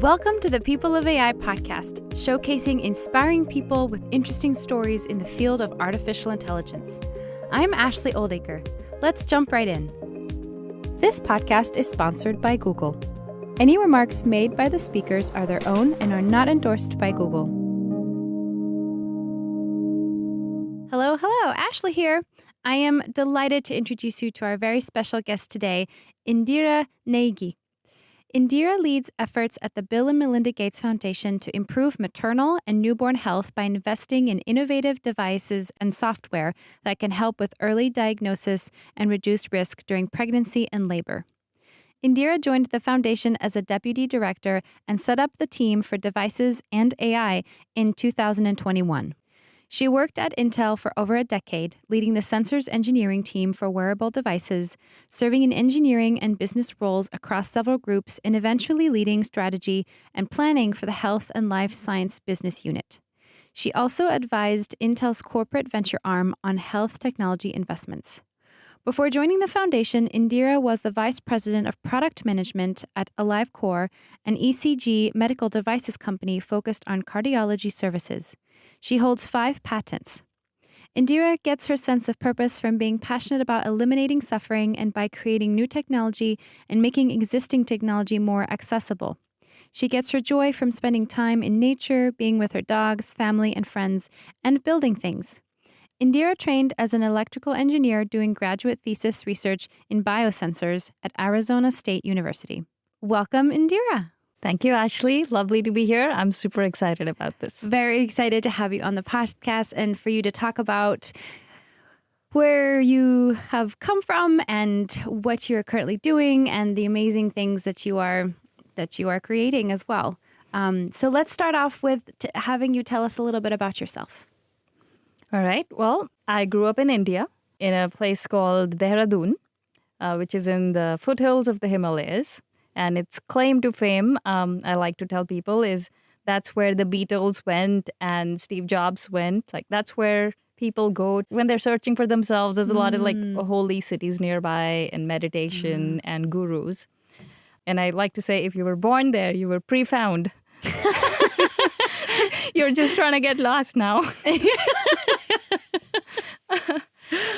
Welcome to the People of AI podcast, showcasing inspiring people with interesting stories in the field of artificial intelligence. I'm Ashley Oldacre. Let's jump right in. This podcast is sponsored by Google. Any remarks made by the speakers are their own and are not endorsed by Google. Hello, Ashley here. I am delighted to introduce you to our very special guest today, Indira Negi. Indira leads efforts at the Bill and Melinda Gates Foundation to improve maternal and newborn health by investing in innovative devices and software that can help with early diagnosis and reduce risk during pregnancy and labor. Indira joined the foundation as a deputy director and set up the team for devices and AI in 2021. She worked at Intel for over a decade, leading the sensors engineering team for wearable devices, serving in engineering and business roles across several groups, and eventually leading strategy and planning for the Health and Life Science business unit. She also advised Intel's corporate venture arm on health technology investments. Before joining the foundation, Indira was the vice president of product management at AliveCor, an ECG medical devices company focused on cardiology services. She holds 5 patents. Indira gets her sense of purpose from being passionate about eliminating suffering and by creating new technology and making existing technology more accessible. She gets her joy from spending time in nature, being with her dogs, family, and friends, and building things. Indira trained as an electrical engineer doing graduate thesis research in biosensors at Arizona State University. Welcome, Indira. Thank you, Ashley. Lovely to be here. I'm super excited about this. Very excited to have you on the podcast and for you to talk about where you have come from and what you're currently doing and the amazing things that you are creating as well. So let's start off with having you tell us a little bit about yourself. All right. Well, I grew up in India in a place called Dehradun, which is in the foothills of the Himalayas. And its claim to fame, I like to tell people, is that's where the Beatles went and Steve Jobs went. Like, that's where people go when they're searching for themselves. There's a lot of holy cities nearby and meditation and gurus. And I like to say, if you were born there, you were pre-found. You're just trying to get lost now.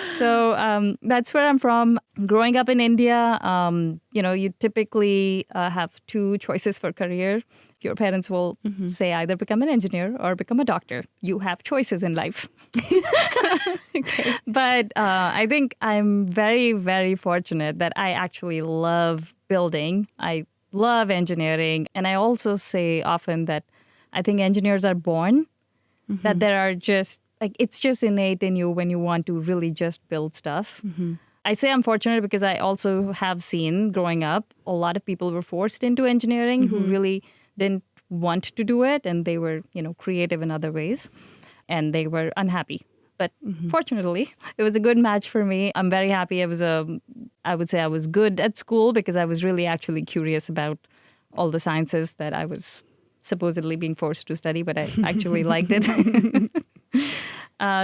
So that's where I'm from. Growing up in India, you typically have 2 choices for career. Your parents will say either become an engineer or become a doctor. You have choices in life. Okay. But I think I'm very, very fortunate that I actually love building. I love engineering. And I also say often that I think engineers are born, that there are just it's just innate in you when you want to really just build stuff. I say I'm fortunate because I also have seen growing up, a lot of people were forced into engineering who really didn't want to do it. And they were, creative in other ways and they were unhappy. But fortunately, it was a good match for me. I'm very happy. I would say I was good at school because I was really actually curious about all the sciences that I was supposedly being forced to study, but I actually liked it.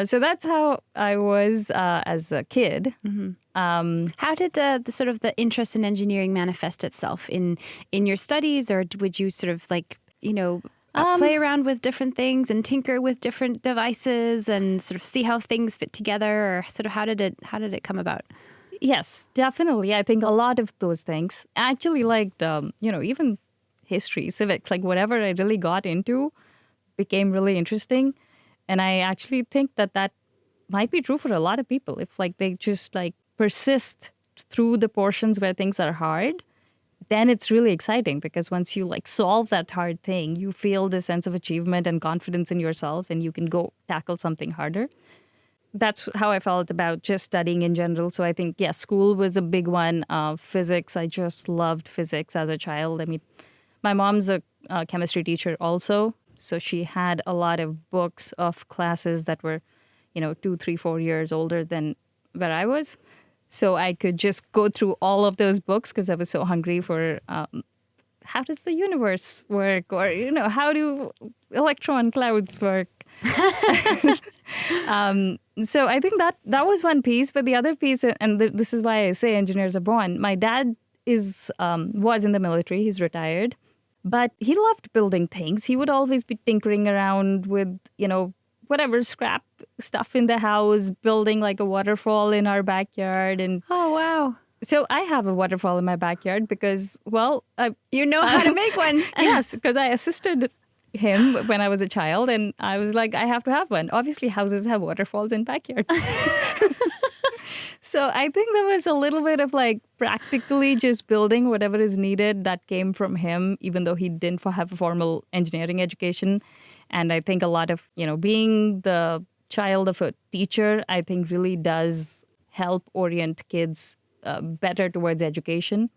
So that's how I was as a kid. How did the interest in engineering manifest itself in your studies, or would you sort of play around with different things and tinker with different devices and sort of see how things fit together, or sort of how did it come about? Yes, definitely. I think a lot of those things. I actually liked, even history, civics, whatever I really got into became really interesting. And I actually think that might be true for a lot of people. If they just persist through the portions where things are hard, then it's really exciting because once you solve that hard thing, you feel this sense of achievement and confidence in yourself and you can go tackle something harder. That's how I felt about just studying in general. So I think, school was a big one. Physics, I just loved physics as a child. I mean, my mom's a chemistry teacher also. So she had a lot of books of classes that were, 2, 3, 4 years older than where I was. So I could just go through all of those books because I was so hungry for how does the universe work, or, how do electron clouds work? So I think that was one piece. But the other piece, and this is why I say engineers are born. My dad was in the military. He's retired. But he loved building things. He would always be tinkering around with, whatever scrap stuff in the house, building like a waterfall in our backyard. And Oh, wow. so I have a waterfall in my backyard because, well, You know how to make one. yes, because I assisted him when I was a child, and I was like, I have to have one. Obviously, houses have waterfalls in backyards. So I think there was a little bit of like practically just building whatever is needed that came from him, even though he didn't have a formal engineering education. And I think a lot of, being the child of a teacher, I think really does help orient kids better towards education,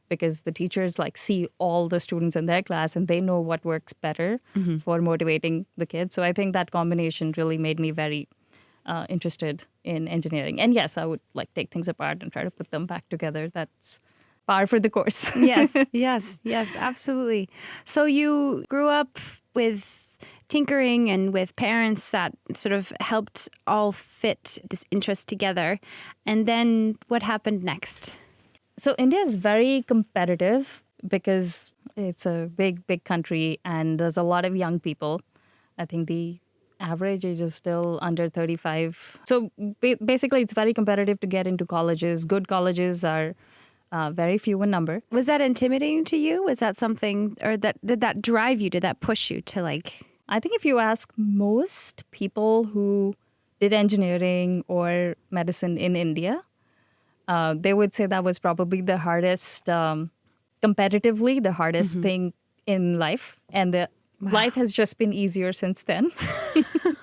because the teachers like see all the students in their class and they know what works better for motivating the kids. So I think that combination really made me very interested in engineering. And yes, I would like take things apart and try to put them back together. That's par for the course. Yes, absolutely. So you grew up with tinkering and with parents that sort of helped all fit this interest together. And then what happened next? So India is very competitive because it's a big, big country and there's a lot of young people. I think the average age is still under 35. So basically, it's very competitive to get into colleges. Good colleges are very few in number. Was that intimidating to you? Was that something, or did that drive you? Did that push you to like... I think if you ask most people who did engineering or medicine in India, they would say that was probably the hardest, competitively, the hardest thing in life. And the life has just been easier since then.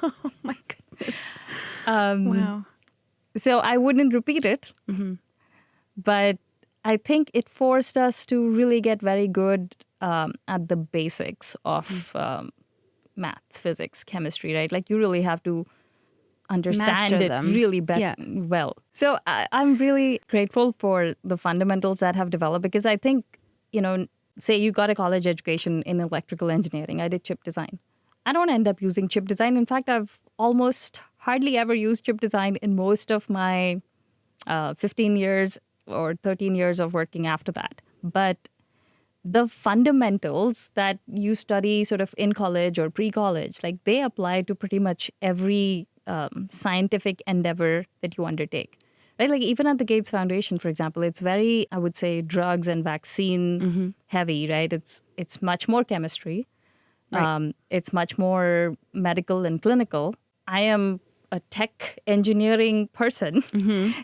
Oh my goodness. Wow. So I wouldn't repeat it. But I think it forced us to really get very good at the basics of math, physics, chemistry, right? Like you really have to understand Master it them. really well. So I'm really grateful for the fundamentals that have developed, because I think, say you got a college education in electrical engineering. I did chip design. I don't end up using chip design. In fact, I've almost hardly ever used chip design in most of my 15 years or 13 years of working after that. But the fundamentals that you study sort of in college or pre-college, like they apply to pretty much every scientific endeavor that you undertake. Right? Like even at the Gates Foundation, for example, it's very, I would say, drugs and vaccine heavy, right? It's much more chemistry. Right. It's much more medical and clinical. I am a tech engineering person.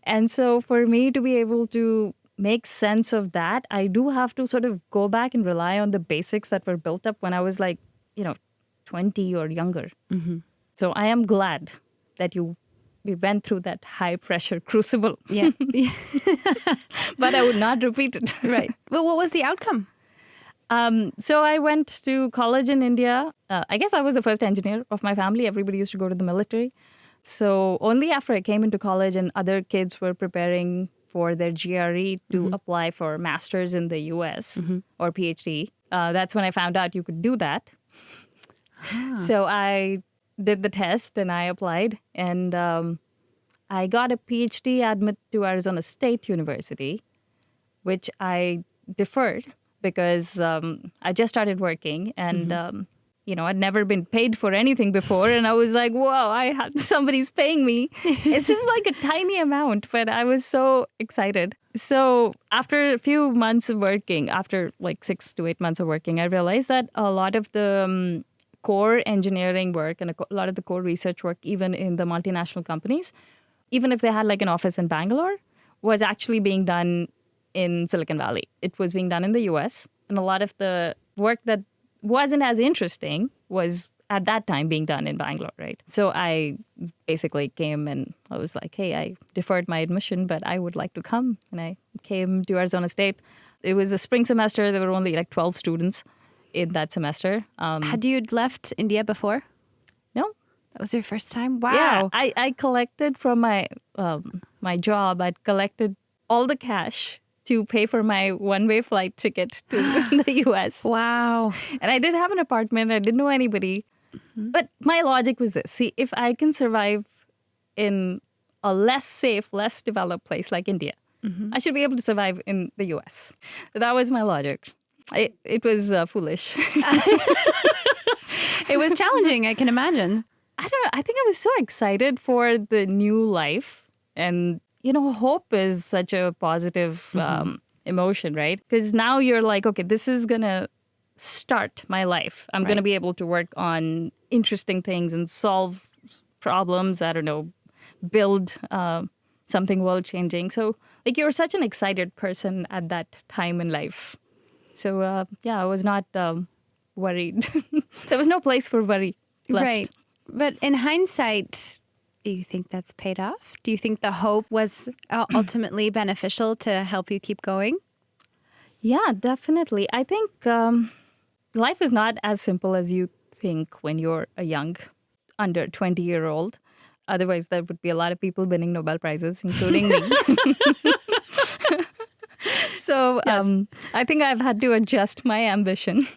And so for me to be able to make sense of that, I do have to sort of go back and rely on the basics that were built up when I was like, 20 or younger. So I am glad that we went through that high pressure crucible. Yeah. But I would not repeat it. Right. Well, what was the outcome? So I went to college in India. I guess I was the first engineer of my family. Everybody used to go to the military. So only after I came into college and other kids were preparing for their GRE to apply for master's in the US or PhD, that's when I found out you could do that. So I did the test and I applied, and I got a PhD admit to Arizona State University, which I deferred because I just started working and, I'd never been paid for anything before. And I was like, whoa, somebody's paying me. It's just like a tiny amount, but I was so excited. So after a few months of working, after like 6 to 8 months of working, I realized that a lot of the core engineering work and a lot of the core research work, even in the multinational companies, even if they had like an office in Bangalore, was actually being done in Silicon Valley. It was being done in the US. And a lot of the work that wasn't as interesting was at that time being done in Bangalore, right? So I basically came and I was like, hey, I deferred my admission, but I would like to come. And I came to Arizona State. It was a spring semester. There were only like 12 students in that semester. Had you left India before? No. That was your first time? Wow. Yeah, I collected from my job. I'd collected all the cash to pay for my one-way flight ticket to the U.S. Wow. And I did have an apartment. I didn't know anybody. But my logic was this. See, if I can survive in a less safe, less developed place like India, I should be able to survive in the U.S. That was my logic. It was foolish. It was challenging, I can imagine. I don't know. I think I was so excited for the new life. And, hope is such a positive emotion, right? Because now you're like, okay, this is going to start my life. I'm going to be able to work on interesting things and solve problems. I don't know, build something world changing. So, like, you're such an excited person at that time in life. So, I was not worried. There was no place for worry left. Right. But in hindsight, do you think that's paid off? Do you think the hope was ultimately beneficial to help you keep going? Yeah, definitely. I think life is not as simple as you think when you're a young, under 20-year-old. Otherwise, there would be a lot of people winning Nobel Prizes, including me. So I think I've had to adjust my ambition.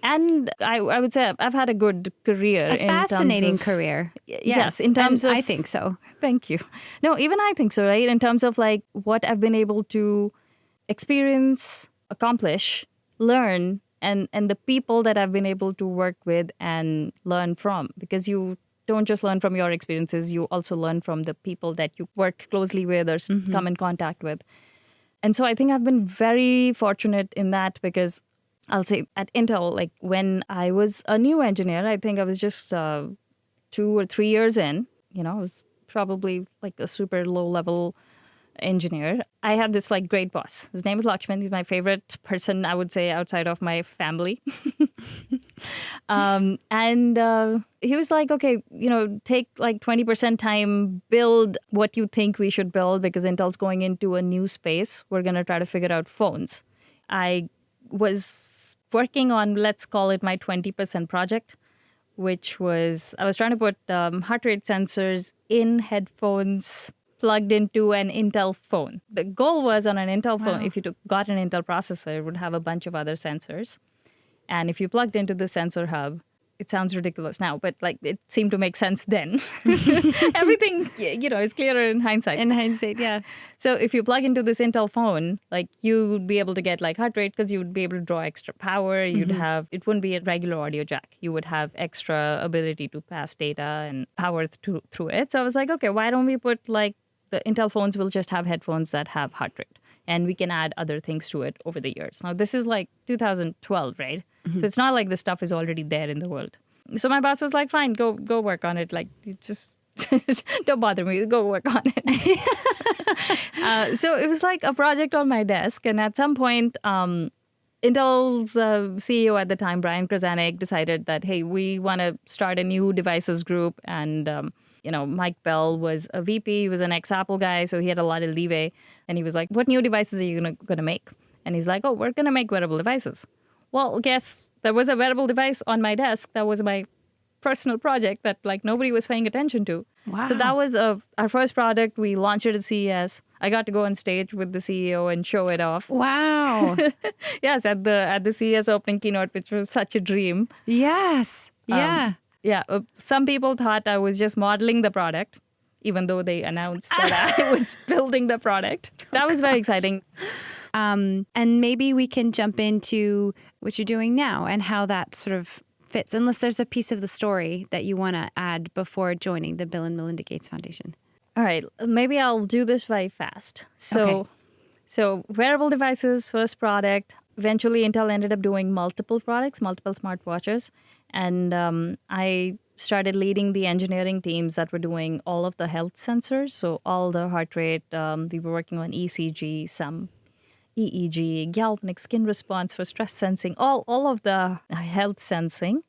And I would say I've had a good career. A fascinating career. Yes, in terms of... I think so. Thank you. No, even I think so, right? In terms of like what I've been able to experience, accomplish, learn, and the people that I've been able to work with and learn from. Because you don't just learn from your experiences, you also learn from the people that you work closely with or come in contact with. And so I think I've been very fortunate in that because I'll say at Intel, like when I was a new engineer, I think I was just 2 or 3 years in, I was probably like a super low level engineer. I had this like great boss. His name is Lakshman. He's my favorite person, I would say, outside of my family. And he was like, okay, take like 20% time, build what you think we should build because Intel's going into a new space. We're going to try to figure out phones. I was working on, let's call it my 20% project, which was, I was trying to put heart rate sensors in headphones plugged into an Intel phone. The goal was on an Intel phone, if you got an Intel processor, it would have a bunch of other sensors. And if you plugged into the sensor hub, it sounds ridiculous now, but like it seemed to make sense then. Everything, is clearer in hindsight. In hindsight, yeah. So if you plug into this Intel phone, like you'd be able to get like heart rate because you would be able to draw extra power. You'd have, it wouldn't be a regular audio jack. You would have extra ability to pass data and power through it. So I was like, okay, why don't we put like the Intel phones will just have headphones that have heart rate and we can add other things to it over the years. Now this is like 2012, right? So it's not like the stuff is already there in the world. So my boss was like, fine, go work on it. Like, you just don't bother me. Go work on it. So it was like a project on my desk. And at some point, Intel's CEO at the time, Brian Krasanik, decided that, hey, we want to start a new devices group. And, Mike Bell was a VP. He was an ex-Apple guy. So he had a lot of leeway. And he was like, what new devices are you going to make? And he's like, oh, we're going to make wearable devices. Well, guess there was a wearable device on my desk. That was my personal project that like nobody was paying attention to. Wow. So that was our first product. We launched it at CES. I got to go on stage with the CEO and show it off. Wow. Yes, at the CES opening keynote, which was such a dream. Yes. Yeah. Some people thought I was just modeling the product, even though they announced that I was building the product. That was very exciting. And maybe we can jump into what you're doing now and how that sort of fits, unless there's a piece of the story that you want to add before joining the Bill and Melinda Gates Foundation. All right, maybe I'll do this very fast. So wearable devices, first product. Eventually, Intel ended up doing multiple products, multiple smartwatches. And I started leading the engineering teams that were doing all of the health sensors. So all the heart rate, we were working on ECG, some EEG, galvanic skin response for stress sensing, all of the health sensing.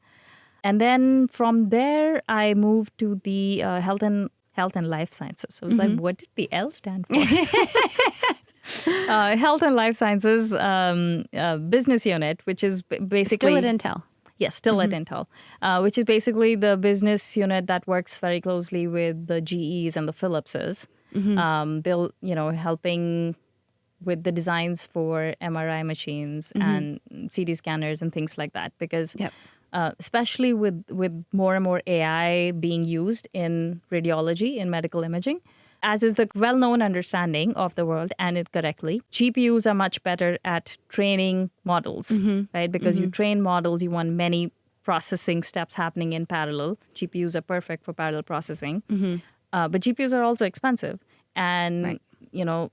And then from there, I moved to the health and life sciences. I was like, what did the L stand for? Health and life sciences business unit, which is basically... Still at Intel. Yes, still at Intel, which is basically the business unit that works very closely with the GEs and the Philipses, helping with the designs for MRI machines and CT scanners and things like that. Because especially with more and more AI being used in radiology, in medical imaging, as is the well-known understanding of the world and it correctly, GPUs are much better at training models, right? Because you train models, you want many processing steps happening in parallel. GPUs are perfect for parallel processing. But GPUs are also expensive. And,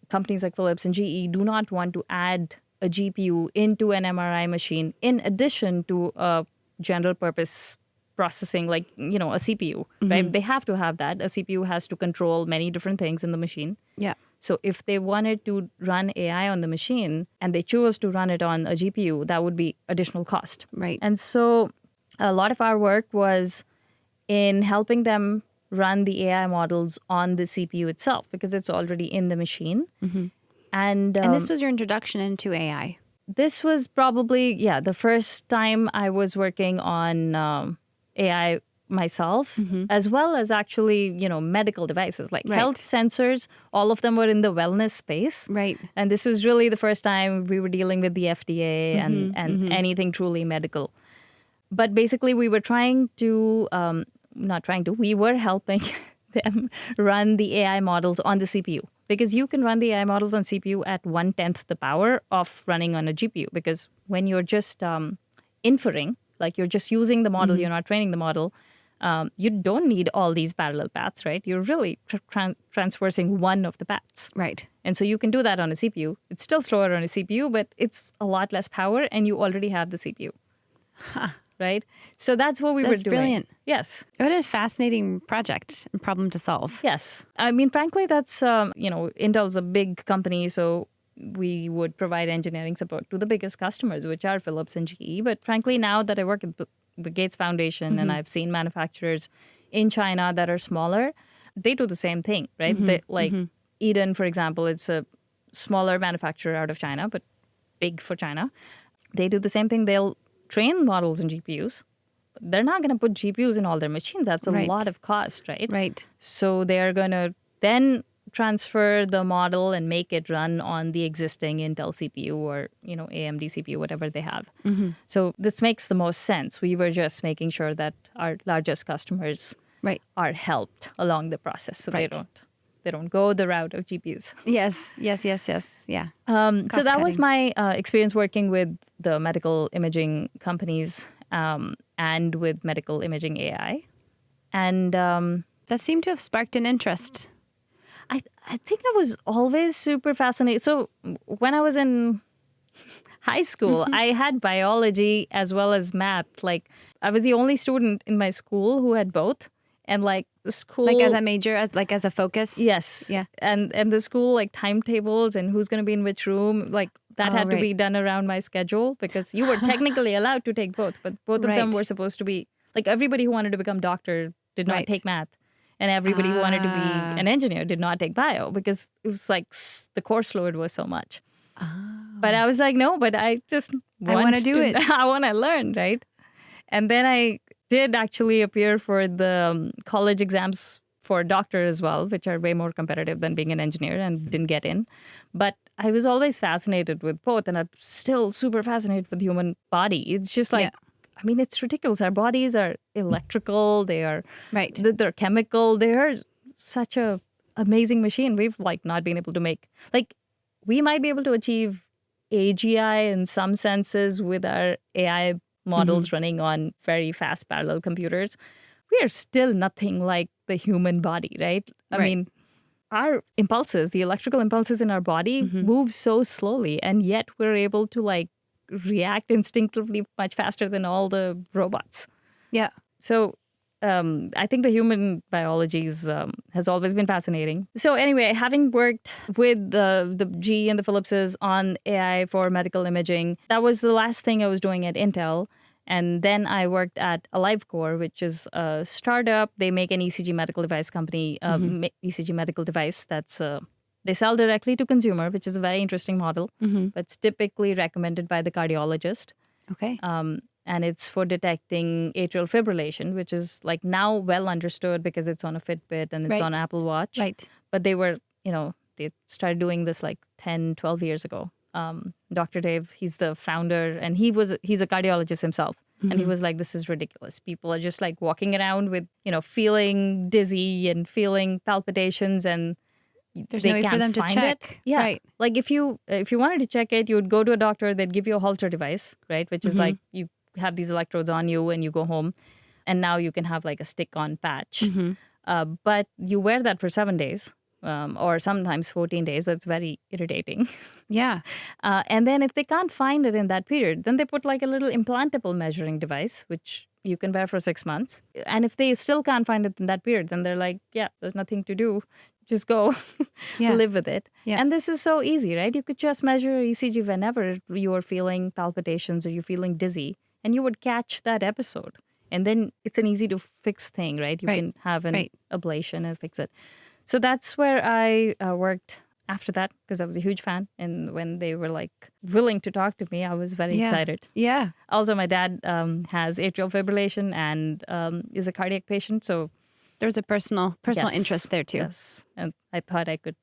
companies like Philips and GE do not want to add a GPU into an MRI machine in addition to a general purpose processing, like, a CPU, right? They have to have that. A CPU has to control many different things in the machine. Yeah. So if they wanted to run AI on the machine and they chose to run it on a GPU, that would be additional cost. Right. And so a lot of our work was in helping them run the AI models on the CPU itself because it's already in the machine. And this was your introduction into AI. this was probably, the first time I was working on AI myself, as well as actually, medical devices like health sensors. All of them were in the wellness space. Right. And this was really the first time we were dealing with the FDA and anything truly medical. But basically, we were we were helping them run the AI models on the CPU. Because you can run the AI models on CPU at 1/10 the power of running on a GPU. Because when you're just inferring, like you're just using the model, you're not training the model, you don't need all these parallel paths, right? You're really transversing one of the paths. Right. And so you can do that on a CPU. It's still slower on a CPU, but it's a lot less power, and you already have the CPU. Right? So that's what we were doing. That's brilliant. Yes. What a fascinating project and problem to solve. Yes. I mean, frankly, that's, Intel's a big company, so we would provide engineering support to the biggest customers, which are Philips and GE. But frankly, now that I work at the Gates Foundation and I've seen manufacturers in China that are smaller, they do the same thing, right? Eden, for example, it's a smaller manufacturer out of China, but big for China. They do the same thing. They'll train models in GPUs. They're not going to put GPUs in all their machines. That's a lot of cost, right? Right. So they're going to then transfer the model and make it run on the existing Intel CPU or, AMD CPU, whatever they have. So this makes the most sense. We were just making sure that our largest customers are helped along the process, so they don't go the route of GPUs. Yes. Yeah. So that was my experience working with the medical imaging companies and with medical imaging AI. And that seemed to have sparked an interest. I think I was always super fascinated. So when I was in high school, I had biology as well as math. Like, I was the only student in my school who had both. And the school, like as a major, as a focus. Yes. Yeah. And the school timetables and who's going to be in which room, that had to be done around my schedule because you were technically allowed to take both, but both of them were supposed to be everybody who wanted to become doctor did not take math, and everybody who wanted to be an engineer did not take bio because it was the course load was so much. But I was like, no, but I want to do it. I want to learn, right? And then I did actually appear for the college exams for doctor as well, which are way more competitive than being an engineer, and didn't get in. But I was always fascinated with both, and I'm still super fascinated with the human body. It's just it's ridiculous. Our bodies are electrical. They are they're chemical. They are such a amazing machine. We've not been able to make we might be able to achieve AGI in some senses with our AI models running on very fast parallel computers. We are still nothing like the human body, right? I mean, our impulses, the electrical impulses in our body move so slowly, and yet we're able to react instinctively much faster than all the robots. Yeah. So I think the human biology has always been fascinating. So anyway, having worked with the GE and the Philipses on AI for medical imaging, that was the last thing I was doing at Intel. And then I worked at AliveCore, which is a startup. They make an ECG medical device company, ECG medical device that's they sell directly to consumer, which is a very interesting model, but it's typically recommended by the cardiologist. Okay. And it's for detecting atrial fibrillation, which is now well understood because it's on a Fitbit and it's on Apple Watch. Right. But they were, they started doing this 10, 12 years ago. Dr. Dave, he's the founder, and he's a cardiologist himself. And he was like, this is ridiculous. People are just walking around with, feeling dizzy and feeling palpitations, and There's they no way for can't them to find check. it. Yeah. Right. Like if you wanted to check it, you would go to a doctor, they'd give you a Holter device, right? Which is like you have these electrodes on you and you go home, and now you can have like a stick-on patch. But you wear that for 7 days, or sometimes 14 days, but it's very irritating. Yeah. And then if they can't find it in that period, then they put like a little implantable measuring device, which you can wear for 6 months. And if they still can't find it in that period, then they're like, yeah, there's nothing to do. Just go Yeah. live with it. Yeah. And this is so easy, right? You could just measure ECG whenever you are feeling palpitations or you're feeling dizzy, and you would catch that episode. And then it's an easy to fix thing, right? You Right. can have an Right. ablation and fix it. So that's where I worked after that, because I was a huge fan. And when they were like willing to talk to me, I was very excited. Yeah. Also, my dad has atrial fibrillation and is a cardiac patient. So There was a personal yes, interest there too. Yes. And I thought I could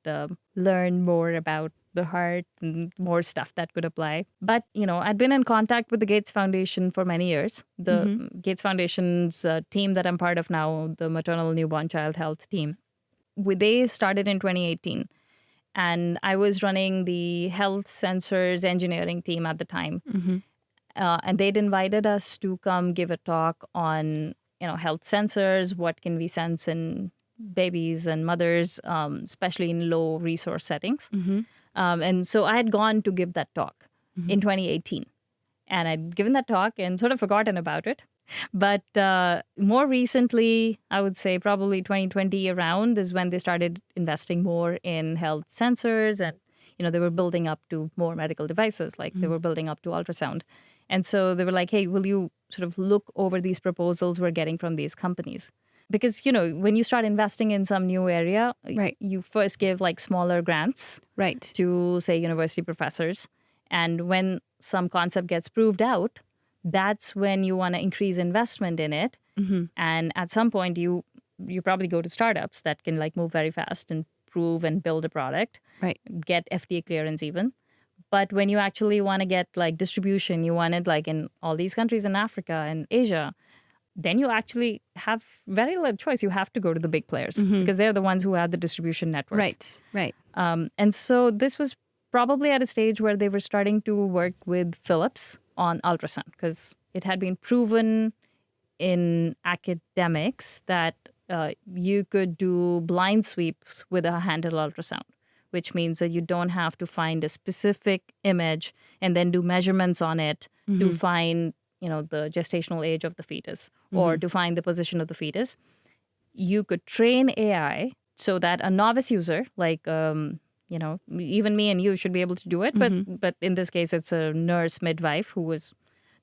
learn more about the heart and more stuff that could apply. But, I'd been in contact with the Gates Foundation for many years. The Gates Foundation's team that I'm part of now, the maternal newborn child health team, they started in 2018. And I was running the health sensors engineering team at the time. And they'd invited us to come give a talk on, health sensors, what can we sense in babies and mothers, especially in low resource settings. And so I had gone to give that talk in 2018. And I'd given that talk and sort of forgotten about it. But more recently, I would say probably 2020 around is when they started investing more in health sensors. And, they were building up to more medical devices, like they were building up to ultrasound. And so they were like, hey, will you sort of look over these proposals we're getting from these companies? Because, when you start investing in some new area, Right. you first give like smaller grants Right. to, say, university professors. And when some concept gets proved out, that's when you want to increase investment in it. And at some point, you probably go to startups that can like move very fast and prove and build a product, Right. get FDA clearance even. But when you actually want to get like distribution, you want it like in all these countries in Africa and Asia, then you actually have very little choice. You have to go to the big players because they're the ones who have the distribution network. Right. Right. And so this was probably at a stage where they were starting to work with Philips on ultrasound, because it had been proven in academics that you could do blind sweeps with a handheld ultrasound, which means that you don't have to find a specific image and then do measurements on it to find, the gestational age of the fetus or to find the position of the fetus. You could train AI so that a novice user, like, even me and you should be able to do it. But in this case, it's a nurse midwife who was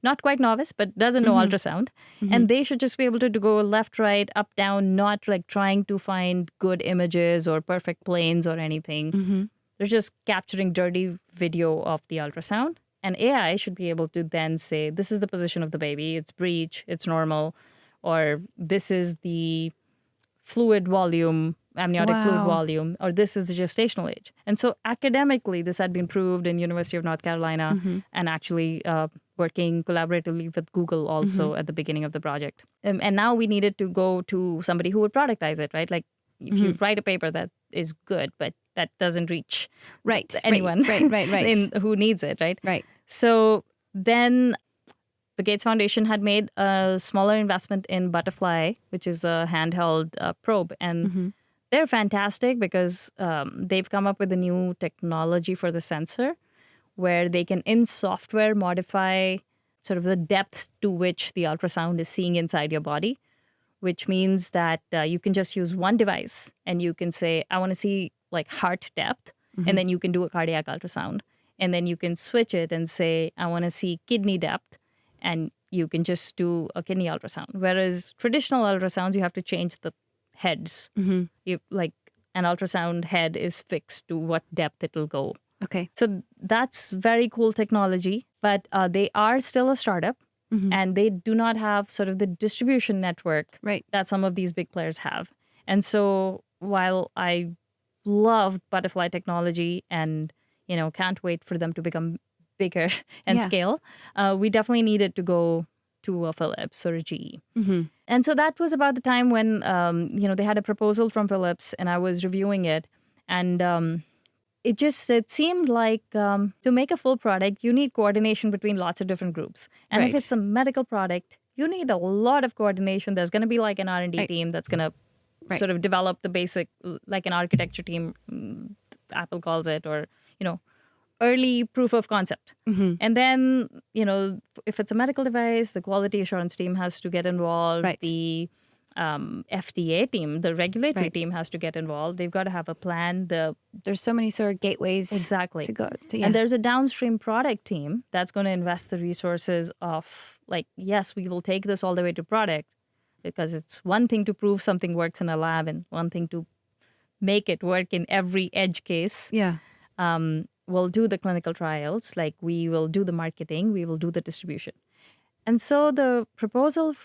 not quite novice, but doesn't know ultrasound. And they should just be able to go left, right, up, down, not like trying to find good images or perfect planes or anything. They're just capturing dirty video of the ultrasound. And AI should be able to then say, this is the position of the baby, it's breech, it's normal, or this is the fluid volume, amniotic fluid volume, or this is the gestational age. And so academically, this had been proved in University of North Carolina and actually working collaboratively with Google also at the beginning of the project. And now we needed to go to somebody who would productize it, right? Like if you write a paper that is good, but that doesn't reach anyone Right. who needs it, right? Right. So then the Gates Foundation had made a smaller investment in Butterfly, which is a handheld probe. And they're fantastic because they've come up with a new technology for the sensor where they can, in software, modify sort of the depth to which the ultrasound is seeing inside your body, which means that you can just use one device and you can say, I want to see like heart depth, and then you can do a cardiac ultrasound. And then you can switch it and say, I want to see kidney depth, and you can just do a kidney ultrasound. Whereas traditional ultrasounds, you have to change the heads. You like an ultrasound head is fixed to what depth it will go. Okay. So that's very cool technology, but they are still a startup and they do not have sort of the distribution network that some of these big players have. And so while I love Butterfly technology and, can't wait for them to become bigger and scale, we definitely needed to go to a Philips or a GE. And so that was about the time when, they had a proposal from Philips and I was reviewing it. And it seemed like to make a full product, you need coordination between lots of different groups. And if Right. it's a medical product, you need a lot of coordination. There's going to be like an R&D Right. team that's going to Right. sort of develop the basic, like an architecture team, Apple calls it, or, early proof of concept. And then, if it's a medical device, the quality assurance team has to get involved. Right. The FDA team, the regulatory Right. team has to get involved. They've got to have a plan. There's so many sort of gateways Exactly. to go to. Yeah. And there's a downstream product team that's going to invest the resources of like, yes, we will take this all the way to product, because it's one thing to prove something works in a lab and one thing to make it work in every edge case. Yeah. We'll do the clinical trials, like we will do the marketing, we will do the distribution. And so the proposal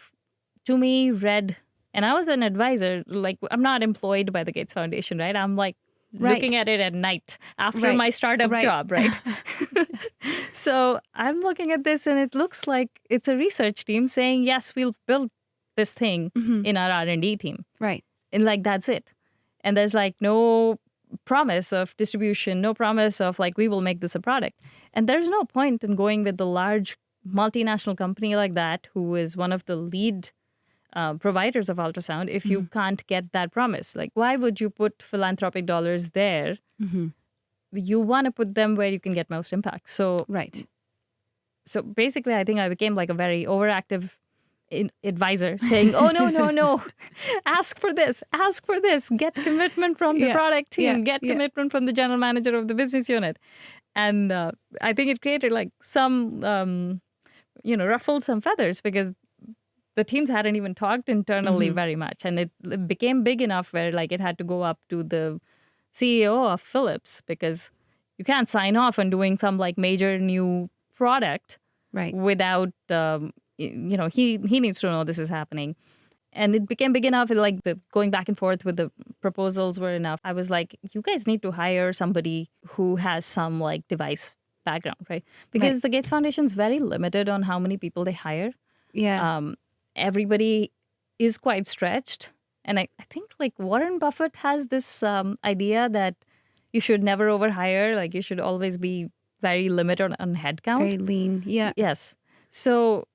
to me read, and I was an advisor, like I'm not employed by the Gates Foundation, right? I'm like looking at it at night after my startup job, right? So I'm looking at this and it looks like it's a research team saying, yes, we'll build this thing in our R&D team. Right. And like, that's it. And there's like no promise of distribution, no promise of like, we will make this a product. And there's no point in going with the large multinational company like that, who is one of the lead providers of ultrasound, if you can't get that promise. Like, why would you put philanthropic dollars there? You want to put them where you can get most impact. So basically, I think I became like a very overactive advisor saying, oh, no, ask for this, get commitment from the product team, get commitment from the general manager of the business unit. And I think it created like some, ruffled some feathers, because the teams hadn't even talked internally very much. And it became big enough where like it had to go up to the CEO of Philips, because you can't sign off on doing some like major new product without, he needs to know this is happening. And it became big enough, like the going back and forth with the proposals were enough. I was like, you guys need to hire somebody who has some like device background, right? Because the Gates Foundation is very limited on how many people they hire. Yeah. Everybody is quite stretched. And I think like Warren Buffett has this idea that you should never overhire. Like you should always be very limited on headcount. Very lean. Yeah. Yes. So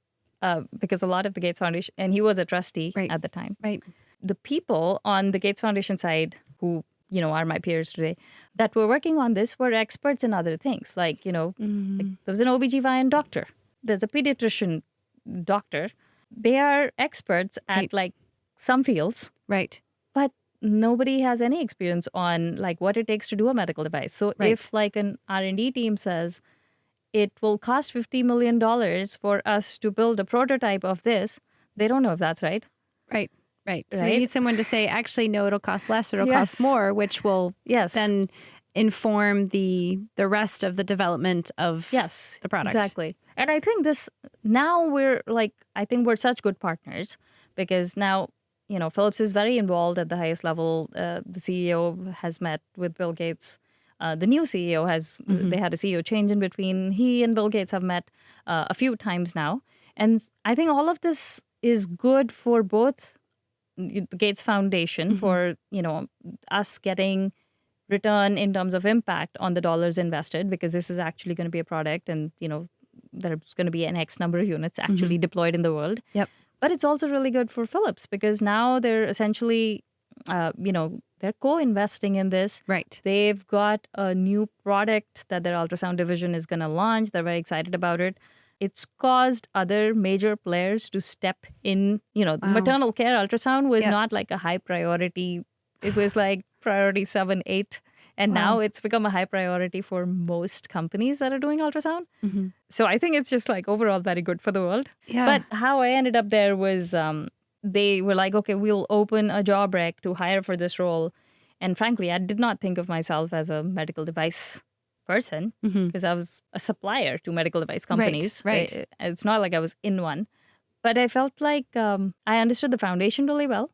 because a lot of the Gates Foundation, and he was a trustee at the time. Right. The people on the Gates Foundation side who, are my peers today, that were working on this were experts in other things. Like, like there was an OBGYN doctor. There's a pediatrician doctor. They are experts at like some fields. Right. But nobody has any experience on like what it takes to do a medical device. So if like an R&D team says, it will cost $50 million for us to build a prototype of this, they don't know if that's right. Right. So they need someone to say, actually, no, it'll cost less or it'll cost more, which will then inform the rest of the development of the product. Exactly. And I think now we're such good partners, because now, Philips is very involved at the highest level. The CEO has met with Bill Gates. The new CEO they had a CEO change in between. He and Bill Gates have met a few times now. And I think all of this is good for both the Gates Foundation, for, us getting return in terms of impact on the dollars invested, because this is actually going to be a product and, there's going to be an X number of units actually deployed in the world. Yep. But it's also really good for Philips, because now they're essentially, they're co-investing in this. Right. They've got a new product that their ultrasound division is going to launch. They're very excited about it. It's caused other major players to step in. Maternal care ultrasound was not like a high priority. It was like priority 7, 8. And now it's become a high priority for most companies that are doing ultrasound. So I think it's just like overall very good for the world. Yeah. But how I ended up there was they were like, okay, we'll open a job rec to hire for this role. And frankly, I did not think of myself as a medical device person, because I was a supplier to medical device companies. Right. It's not like I was in one. But I felt like I understood the foundation really well.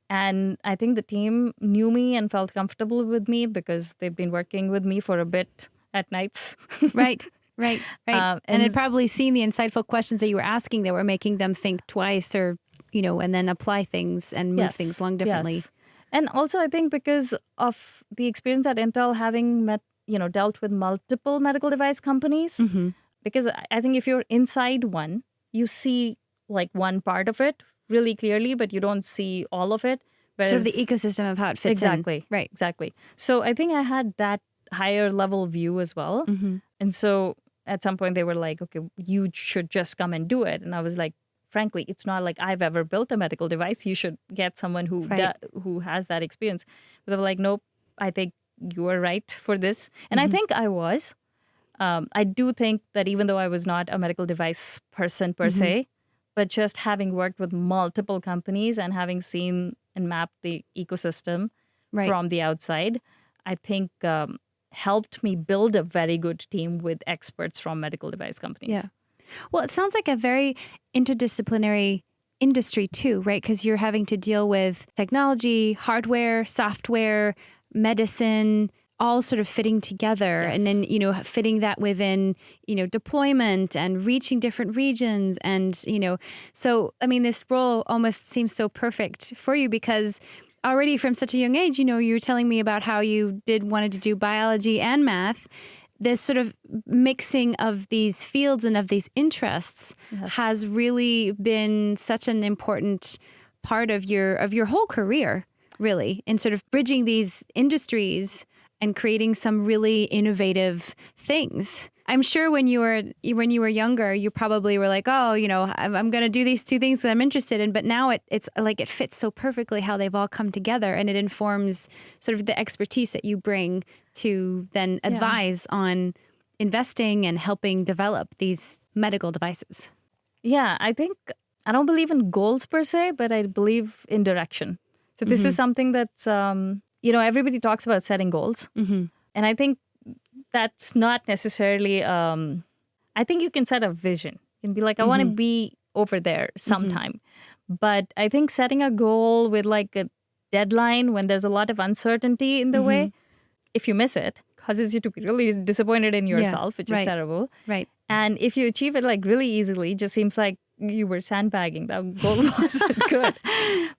And I think the team knew me and felt comfortable with me, because they've been working with me for a bit at nights. Right. And had probably seen the insightful questions that you were asking that were making them think twice, or, and then apply things and move things along differently. Yes. And also, I think because of the experience at Intel, having dealt with multiple medical device companies, because I think if you're inside one, you see like one part of it really clearly, but you don't see all of it. Sort of the ecosystem of how it fits in. Right. Exactly. So I think I had that higher level view as well. And so at some point they were like, okay, you should just come and do it. And I was like, frankly, it's not like I've ever built a medical device. You should get someone who has that experience. But they were like, nope, I think you are right for this. And I think I was. I do think that even though I was not a medical device person per se, but just having worked with multiple companies and having seen and mapped the ecosystem from the outside, I think helped me build a very good team with experts from medical device companies. Yeah. Well, it sounds like a very interdisciplinary industry too, right? Because you're having to deal with technology, hardware, software, medicine, all sort of fitting together. Yes. And then, fitting that within, deployment and reaching different regions. And, so, I mean, this role almost seems so perfect for you because already from such a young age, you were telling me about how you wanted to do biology and math. This sort of mixing of these fields and of these interests has really been such an important part of your whole career, really, in sort of bridging these industries and creating some really innovative things. I'm sure when you were younger, you probably were like, oh, I'm going to do these two things that I'm interested in. But now it's like it fits so perfectly how they've all come together, and it informs sort of the expertise that you bring to then advise on investing and helping develop these medical devices. Yeah, I think I don't believe in goals per se, but I believe in direction. So this is something that's, everybody talks about setting goals. And I think that's not necessarily, I think you can set a vision. You can be like, I want to be over there sometime. But I think setting a goal with like a deadline when there's a lot of uncertainty in the way, if you miss it, causes you to be really disappointed in yourself, which is terrible. Right. And if you achieve it like really easily, it just seems like you were sandbagging. That goal wasn't good.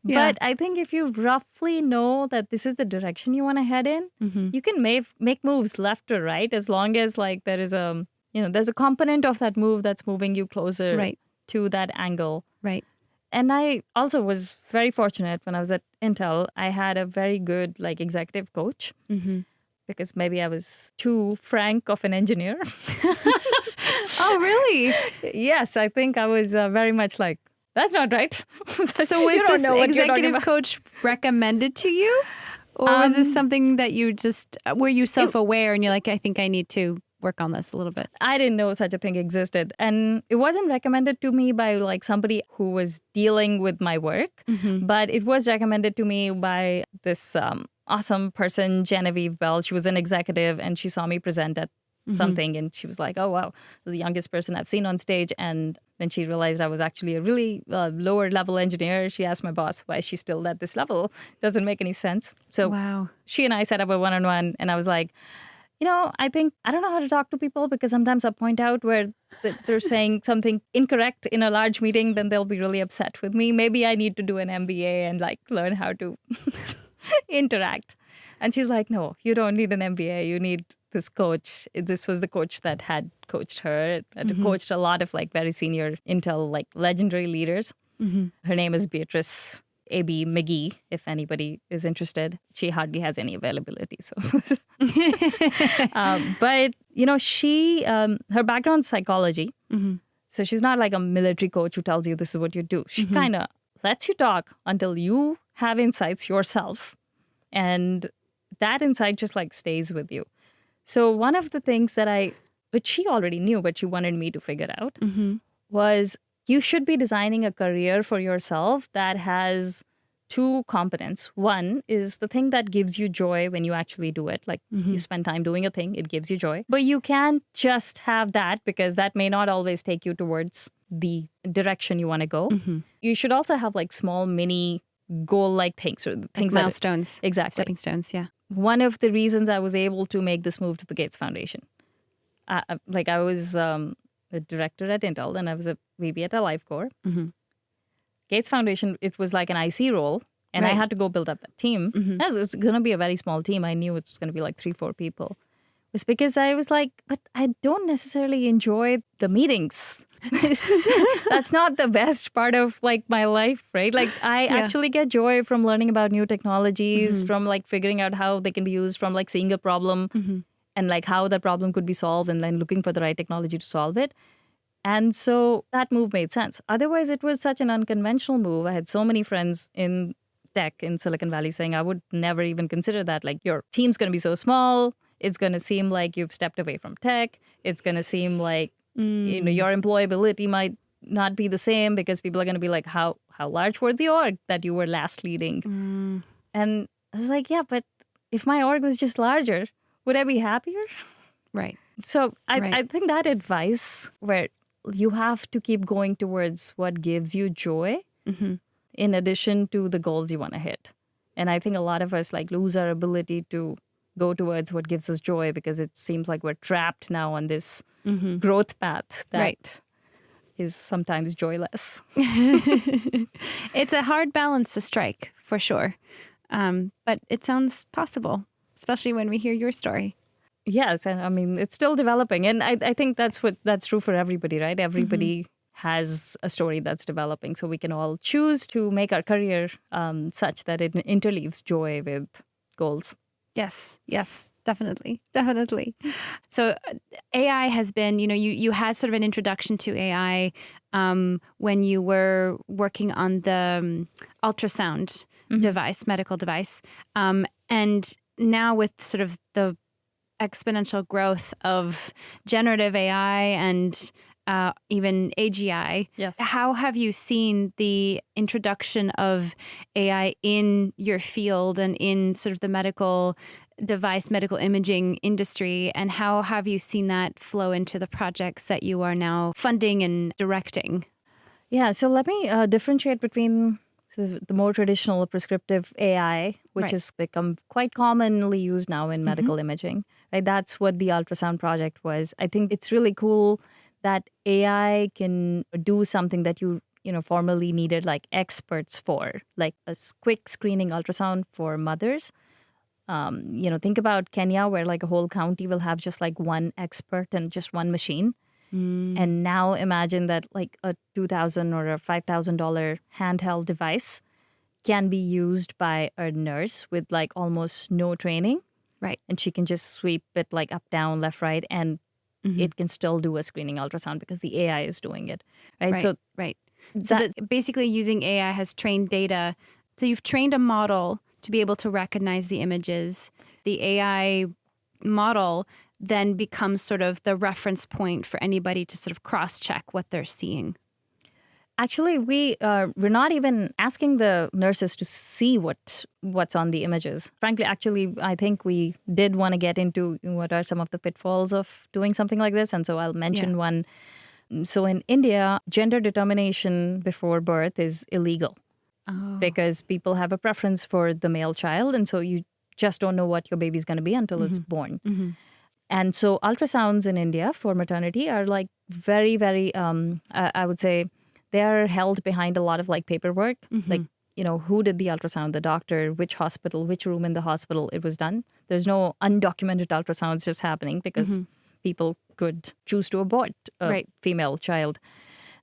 But I think if you roughly know that this is the direction you want to head in, you can make moves left or right as long as like there is there's a component of that move that's moving you closer to that angle. Right. And I also was very fortunate when I was at Intel. I had a very good like executive coach because maybe I was too frank of an engineer. Oh, really? Yes, I think I was very much like, that's not right. So was this executive coach recommended to you? Or was this something that you were you self-aware and you're like, I think I need to work on this a little bit? I didn't know such a thing existed. And it wasn't recommended to me by like somebody who was dealing with my work, but it was recommended to me by this awesome person, Genevieve Bell. She was an executive and she saw me present at something and she was like, oh, wow, this is the youngest person I've seen on stage. And then she realized I was actually a really lower level engineer. She asked my boss why she's still at this level. Doesn't make any sense. So she and I set up a one-on-one and I was like, I think I don't know how to talk to people because sometimes I point out where they're saying something incorrect in a large meeting, then they'll be really upset with me. Maybe I need to do an MBA and like learn how to interact. And she's like, no, you don't need an MBA. You need this coach. This was the coach that had coached her, had coached a lot of like very senior Intel, like legendary leaders. Her name is Beatrice A.B. McGee, if anybody is interested. She hardly has any availability. So, but, she, her background's psychology. So she's not like a military coach who tells you this is what you do. She kind of lets you talk until you have insights yourself. And that insight just like stays with you. So one of the things which she already knew, but she wanted me to figure out, was you should be designing a career for yourself that has two components. One is the thing that gives you joy when you actually do it. Like you spend time doing a thing, it gives you joy. But you can't just have that because that may not always take you towards the direction you want to go. You should also have like small mini goal-like things or things like milestones. Exactly. Stepping stones, yeah. One of the reasons I was able to make this move to the Gates Foundation, I was a director at Intel and I was a VP at LifeCore. Gates Foundation, it was like an IC role And I Right. had to go build up that team. Mhm. As it's going to be a very small team. I knew it's going to be like 3-4 people. It's because I was like, but I don't necessarily enjoy the meetings. That's not the best part of like my life, right? Like I Yeah. actually get joy from learning about new technologies, from like figuring out how they can be used, from like seeing a problem and like how that problem could be solved and then looking for the right technology to solve it. And so that move made sense. Otherwise, it was such an unconventional move. I had so many friends in tech in Silicon Valley saying, I would never even consider that. Like, your team's going to be so small. It's going to seem like you've stepped away from tech. It's going to seem like, your employability might not be the same because people are going to be like, how large were the org that you were last leading? And I was like, yeah, but if my org was just larger, would I be happier? Right. So Right. I think that advice where you have to keep going towards what gives you joy in addition to the goals you want to hit. And I think a lot of us like lose our ability to go towards what gives us joy because it seems like we're trapped now on this growth path that Right. is sometimes joyless. It's a hard balance to strike, for sure. But it sounds possible, especially when we hear your story. Yes, and I mean it's still developing, and I think that's true for everybody, right? Everybody has a story that's developing, so we can all choose to make our career such that it interleaves joy with goals. Yes, definitely. So AI has been, you had sort of an introduction to AI when you were working on the ultrasound device, medical device. And now with sort of the exponential growth of generative AI and even AGI. Yes. How have you seen the introduction of AI in your field and in sort of the medical device, medical imaging industry? And how have you seen that flow into the projects that you are now funding and directing? Yeah, so let me differentiate between the more traditional prescriptive AI, which Right. has become quite commonly used now in medical imaging. Right? That's what the ultrasound project was. I think it's really cool that AI can do something that you formerly needed like experts for, like a quick screening ultrasound for mothers. Think about Kenya, where like a whole county will have just like one expert and just one machine. And now imagine that like a $2,000 or a $5,000 handheld device can be used by a nurse with like almost no training. Right. And she can just sweep it like up, down, left, right, and it can still do a screening ultrasound because the AI is doing it. Right. So that basically using AI has trained data. So you've trained a model to be able to recognize the images. The AI model then becomes sort of the reference point for anybody to sort of cross-check what they're seeing. Actually, we're not even asking the nurses to see what's on the images. Frankly, actually, I think we did want to get into what are some of the pitfalls of doing something like this. And so I'll mention one. So in India, gender determination before birth is illegal because people have a preference for the male child. And so you just don't know what your baby's going to be until it's born. And so ultrasounds in India for maternity are like very, very, I would say, they are held behind a lot of like paperwork. Like, who did the ultrasound, the doctor, which hospital, which room in the hospital it was done. There's no undocumented ultrasounds just happening because people could choose to abort a female child.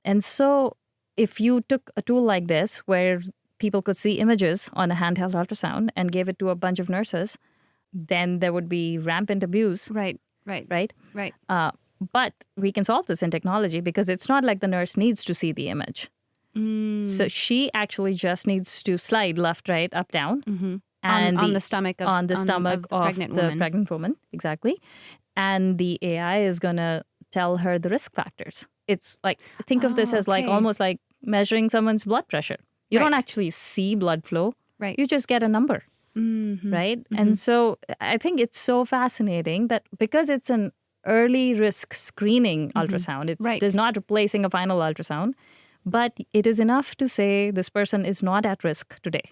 And so if you took a tool like this where people could see images on a handheld ultrasound and gave it to a bunch of nurses, then there would be rampant abuse. Right. But we can solve this in technology because it's not like the nurse needs to see the image. So she actually just needs to slide left, right, up, down. And on the stomach of the pregnant woman. Exactly. And the AI is going to tell her the risk factors. It's like, think of this as like almost like measuring someone's blood pressure. You don't actually see blood flow. Right. You just get a number. Right. And so I think it's so fascinating that because it's an early risk screening ultrasound, it is not replacing a final ultrasound, but it is enough to say this person is not at risk today.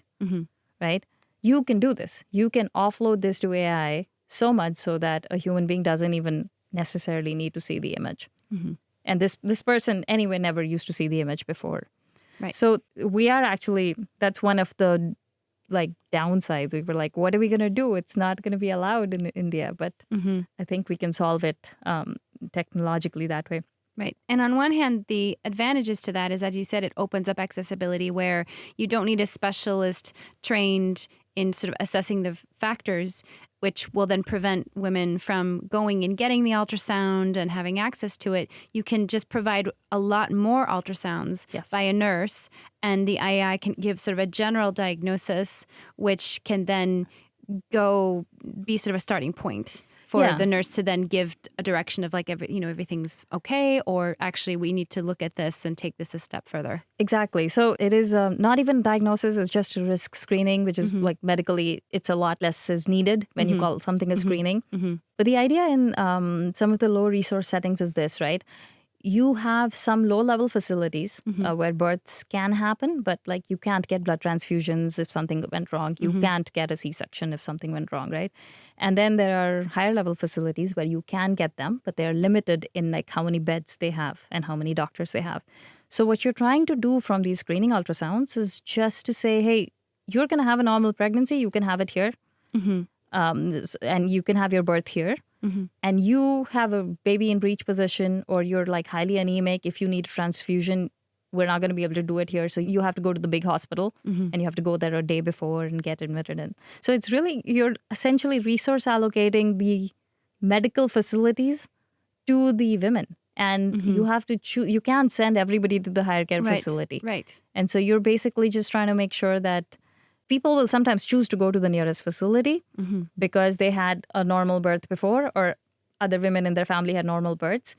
Right. You can do this. You can offload this to AI so much so that a human being doesn't even necessarily need to see the image. And this person anyway never used to see the image before. Right. So we are actually, that's one of the like downsides. We were like, what are we going to do? It's not going to be allowed in India. But I think we can solve it technologically that way. Right. And on one hand, the advantages to that is, as you said, it opens up accessibility where you don't need a specialist trained in sort of assessing the factors, which will then prevent women from going and getting the ultrasound and having access to it. You can just provide a lot more ultrasounds by a nurse, and the AI can give sort of a general diagnosis, which can then be sort of a starting point for the nurse to then give a direction of like, everything's okay, or actually we need to look at this and take this a step further. Exactly. So it is not even diagnosis, it's just a risk screening, which is like medically, it's a lot less is needed when you call something a screening. But the idea in some of the low resource settings is this, right? You have some low-level facilities where births can happen, but like you can't get blood transfusions if something went wrong. You can't get a C-section if something went wrong, right? And then there are higher-level facilities where you can get them, but they're limited in like how many beds they have and how many doctors they have. So what you're trying to do from these screening ultrasounds is just to say, hey, you're going to have a normal pregnancy. You can have it here, and you can have your birth here. And you have a baby in breech position, or you're like highly anemic. If you need transfusion, we're not going to be able to do it here. So you have to go to the big hospital and you have to go there a day before and get admitted in. So it's really, you're essentially resource allocating the medical facilities to the women. And you have to choose, you can't send everybody to the higher care facility. Right. And so you're basically just trying to make sure that people will sometimes choose to go to the nearest facility because they had a normal birth before, or other women in their family had normal births.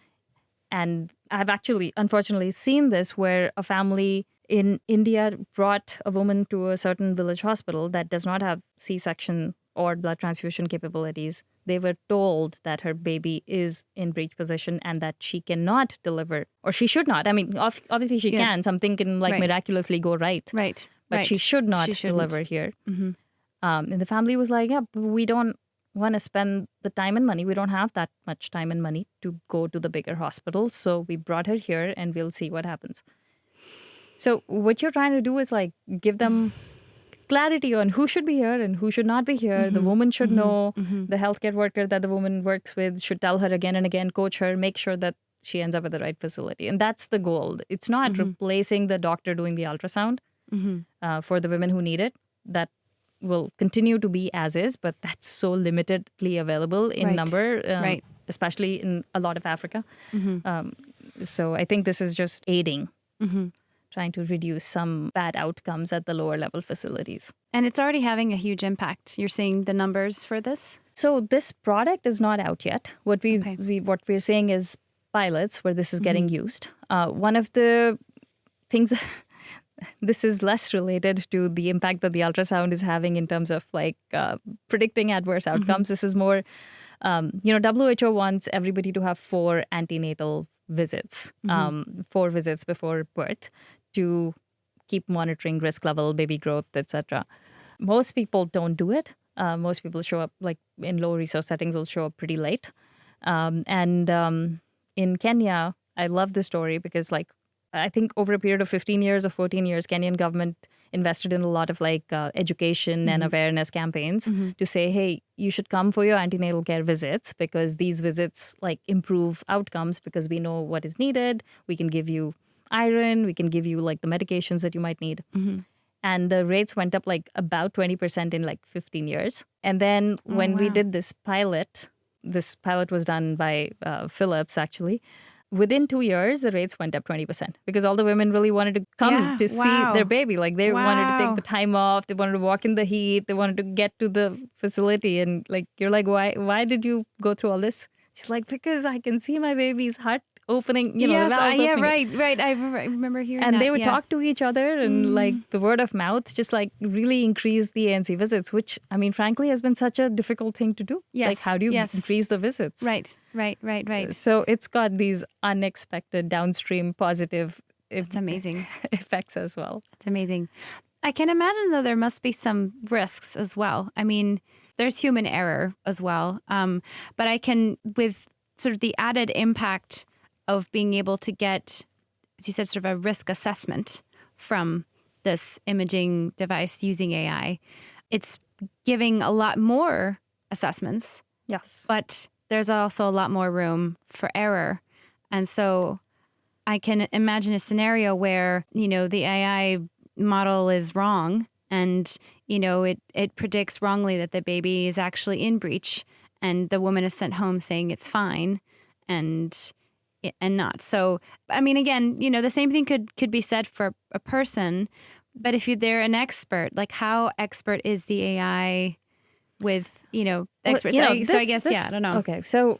And I've actually, unfortunately, seen this where a family in India brought a woman to a certain village hospital that does not have C-section or blood transfusion capabilities. They were told that her baby is in breech position and that she cannot deliver, or she should not. I mean, obviously she can. Something can miraculously go right. Right. But she should not deliver here. And the family was like, yeah, but we don't want to spend the time and money. We don't have that much time and money to go to the bigger hospital. So we brought her here and we'll see what happens. So what you're trying to do is like give them clarity on who should be here and who should not be here. The woman should know. The healthcare worker that the woman works with should tell her again and again, coach her, make sure that she ends up at the right facility. And that's the goal. It's not replacing the doctor doing the ultrasound. For the women who need it. That will continue to be as is, but that's so limitedly available in number, especially in a lot of Africa. So I think this is just aiding, trying to reduce some bad outcomes at the lower level facilities. And it's already having a huge impact. You're seeing the numbers for this? So this product is not out yet. What we're saying is pilots where this is getting used. One of the things... This is less related to the impact that the ultrasound is having in terms of like predicting adverse outcomes. This is more, WHO wants everybody to have 4 antenatal visits, 4 visits before birth to keep monitoring risk level, baby growth, etc. Most people don't do it. Most people show up like in low resource settings will show up pretty late. In Kenya, I love this story because like, I think over a period of 15 years or 14 years, Kenyan government invested in a lot of like education and awareness campaigns to say, hey, you should come for your antenatal care visits because these visits like improve outcomes because we know what is needed. We can give you iron. We can give you like the medications that you might need. And the rates went up like about 20% in like 15 years. And then when we did this pilot was done by Philips actually. Within 2 years, the rates went up 20% because all the women really wanted to come to see their baby. Like they wanted to take the time off. They wanted to walk in the heat. They wanted to get to the facility. And like, you're like, why did you go through all this? She's like, because I can see my baby's heart opening, the valves opening. Right. I remember hearing that. And they would talk to each other and like the word of mouth just like really increased the ANC visits, which I mean, frankly, has been such a difficult thing to do. Yes. Like how do you increase the visits? Right. So it's got these unexpected downstream positive It's amazing. effects as well. It's amazing. I can imagine though there must be some risks as well. I mean, there's human error as well. But I can, with sort of the added impact of being able to get, as you said, sort of a risk assessment from this imaging device using AI, it's giving a lot more assessments, Yes. but there's also a lot more room for error. And so I can imagine a scenario where, the AI model is wrong and, it predicts wrongly that the baby is actually in breech and the woman is sent home saying it's fine and not. So, I mean, again, the same thing could be said for a person, but if they're an expert, like how expert is the AI with, experts? Well, So I guess, I don't know. Okay, so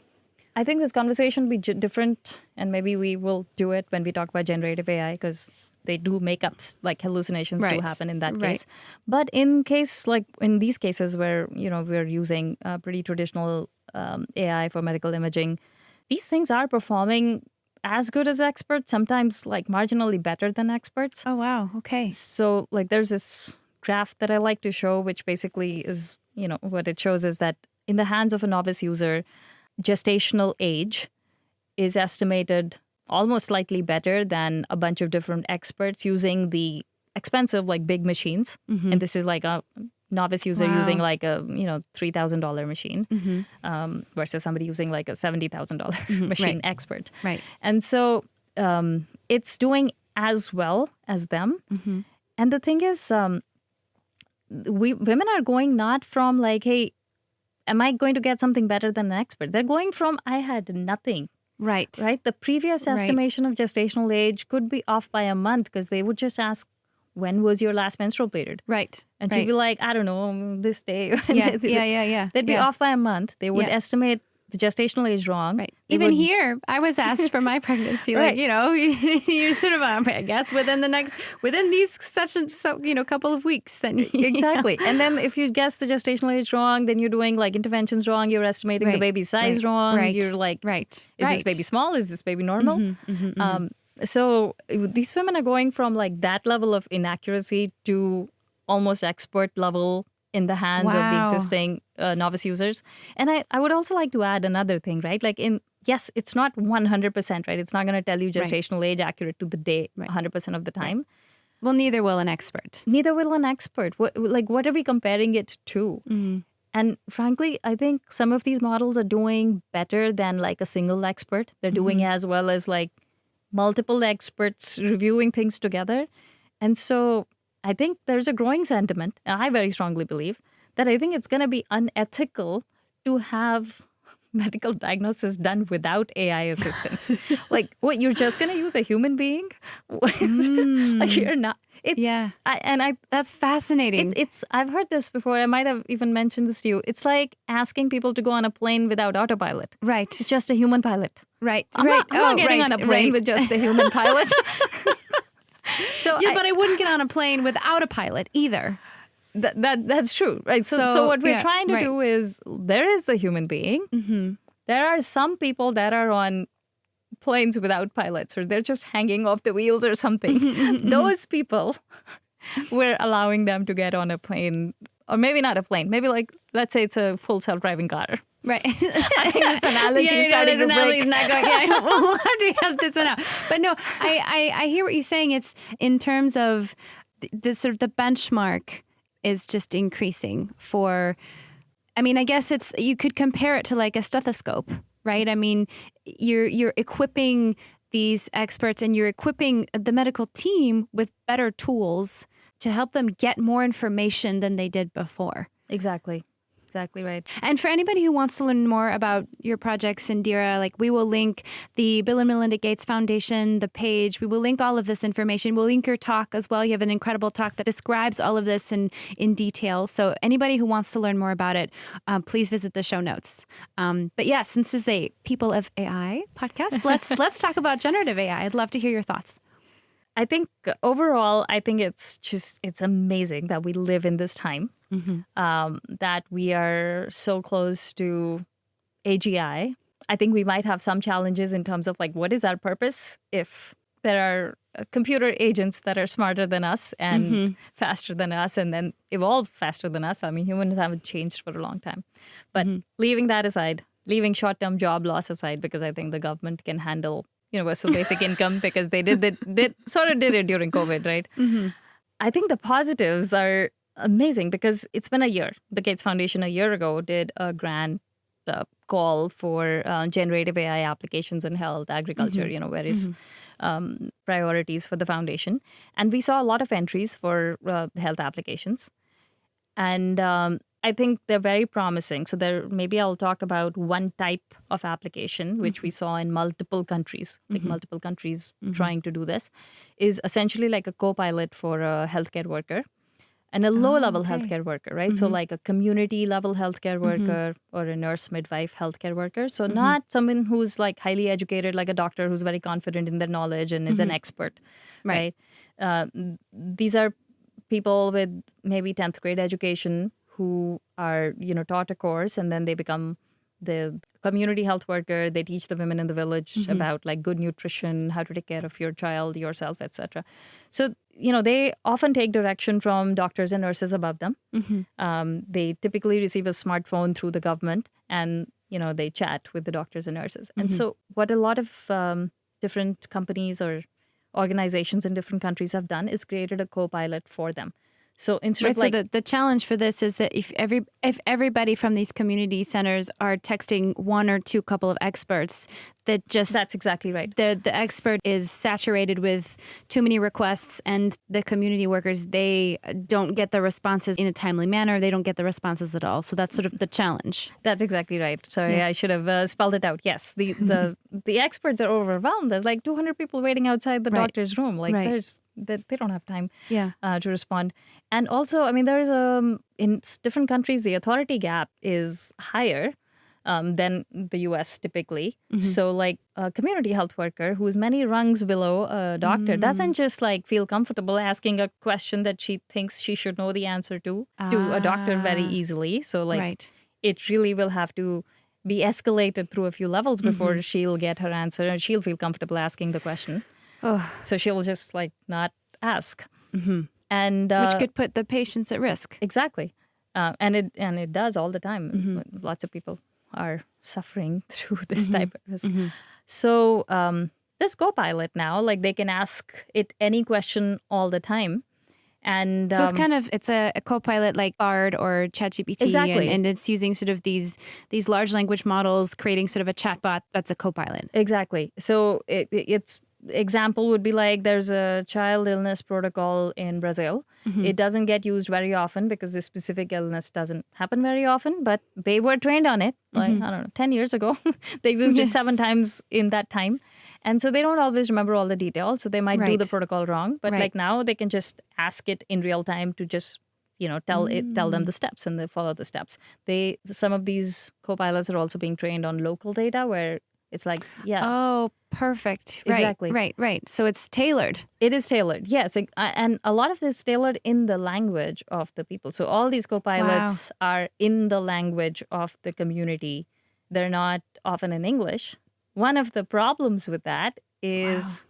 I think this conversation will be different, and maybe we will do it when we talk about generative AI, because they do make up, like hallucinations do happen in that case. But in these cases where, we're using pretty traditional AI for medical imaging, these things are performing as good as experts, sometimes like marginally better than experts. Oh, wow. Okay. So like there's this graph that I like to show, which basically is, what it shows is that in the hands of a novice user, gestational age is estimated almost slightly better than a bunch of different experts using the expensive, like big machines. Mm-hmm. And this is like a novice user using like a, $3,000 machine versus somebody using like a $70,000 machine expert. Right. And so it's doing as well as them. Mm-hmm. And the thing is, women are going not from like, hey, am I going to get something better than an expert? They're going from, I had nothing. Right. The previous estimation of gestational age could be off by a month because they would just ask, when was your last menstrual period? Right. And she'd be like, I don't know, this day. Yeah. They'd be off by a month. They would estimate the gestational age wrong. Right. Even here, I was asked for my pregnancy, like, you're sort of, I guess, within these couple of weeks. Then Exactly. And then if you guess the gestational age wrong, then you're doing like interventions wrong. You're estimating the baby's size wrong. You're like, is this baby small? Is this baby normal? So these women are going from like that level of inaccuracy to almost expert level in the hands of the existing novice users. And I would also like to add another thing, right? Like yes, it's not 100%, right? It's not going to tell you gestational age accurate to the day 100% of the time. Right. Well, neither will an expert. Neither will an expert. What are we comparing it to? Mm-hmm. And frankly, I think some of these models are doing better than like a single expert. They're doing as well as like multiple experts reviewing things together. And so I think there's a growing sentiment, and I very strongly believe, that I think it's going to be unethical to have medical diagnosis done without AI assistance. Like, what, you're just going to use a human being? Like, you're not. That's fascinating. I've heard this before. I might have even mentioned this to you. It's like asking people to go on a plane without autopilot. Right. It's just a human pilot. Right. I'm not getting on a plane with just a human pilot. But I wouldn't get on a plane without a pilot either. That's true, right? So what we're trying to do is, there is the human being. Mm-hmm. There are some people that are on planes without pilots, or they're just hanging off the wheels or something. Those people, we're allowing them to get on a plane, or maybe not a plane. Maybe like, let's say it's a full self-driving car. Right. I think this analogy is starting to break. Not going, we'll have to help this one out. But no, I hear what you're saying. It's in terms of the sort of the benchmark is just increasing for, I mean, I guess you could compare it to like a stethoscope, right? I mean, you're equipping these experts and you're equipping the medical team with better tools to help them get more information than they did before. Exactly right. And for anybody who wants to learn more about your projects, Indira, like, we will link the Bill and Melinda Gates Foundation, the page. We will link all of this information. We'll link your talk as well. You have an incredible talk that describes all of this in detail. So anybody who wants to learn more about it, please visit the show notes. But yeah, since this is a People of AI podcast, let's talk about generative AI. I'd love to hear your thoughts. I think overall, it's amazing that we live in this time, that we are so close to AGI. I think we might have some challenges in terms of like, what is our purpose if there are computer agents that are smarter than us and faster than us and then evolve faster than us. I mean, humans haven't changed for a long time. But leaving that aside, leaving short-term job loss aside, because I think the government can handle universal basic income because they sort of did it during COVID, right? I think the positives are amazing because it's been a year. The Gates Foundation a year ago did a grant call for generative AI applications in health, agriculture, various priorities for the foundation. And we saw a lot of entries for health applications. And I think they're very promising. So maybe I'll talk about one type of application, which we saw in multiple countries, like multiple countries trying to do this, is essentially like a co-pilot for a healthcare worker and a low-level healthcare worker, right? So like a community-level healthcare worker or a nurse midwife healthcare worker. So not someone who's like highly educated, like a doctor who's very confident in their knowledge and is an expert, right? These are people with maybe 10th grade education who are, taught a course and then they become the community health worker. They teach the women in the village about like good nutrition, how to take care of your child, yourself, etc. So, they often take direction from doctors and nurses above them. They typically receive a smartphone through the government and, they chat with the doctors and nurses. And so what a lot of different companies or organizations in different countries have done is created a co-pilot for them. So instead of like, so the challenge for this is that if everybody from these community centers are texting one or two couple of experts, that's exactly right. The expert is saturated with too many requests, and the community workers, they don't get the responses in a timely manner. They don't get the responses at all. So that's sort of the challenge. That's exactly right. Sorry, I should have spelled it out. Yes, the experts are overwhelmed. There's like 200 people waiting outside the doctor's room. Like they don't have time to respond. And also, I mean, there is in different countries, the authority gap is higher than the U.S. typically. So like a community health worker who's many rungs below a doctor doesn't just like feel comfortable asking a question that she thinks she should know the answer to a doctor very easily. So like it really will have to be escalated through a few levels before she'll get her answer and she'll feel comfortable asking the question. So she'll just like not ask. And which could put the patients at risk. Exactly. And it does all the time. Lots of people are suffering through this type of risk. So this co-pilot now, like they can ask it any question all the time. And so it's a co-pilot like Bard or ChatGPT. Exactly. And it's using sort of these large language models, creating sort of a chatbot that's a co-pilot. Exactly. So it's example would be like there's a child illness protocol in Brazil. It doesn't get used very often because this specific illness doesn't happen very often, but they were trained on it like, I don't know, 10 years ago. They used it 7 times in that time. And so they don't always remember all the details. So they might do the protocol wrong. But like now they can just ask it in real time to just, tell them the steps and they follow the steps. Some of these co-pilots are also being trained on local data where it's like, Oh, perfect. Exactly. Right. So it's tailored. It is tailored, yes. And a lot of this is tailored in the language of the people. So all these co-pilots are in the language of the community. They're not often in English. One of the problems with that is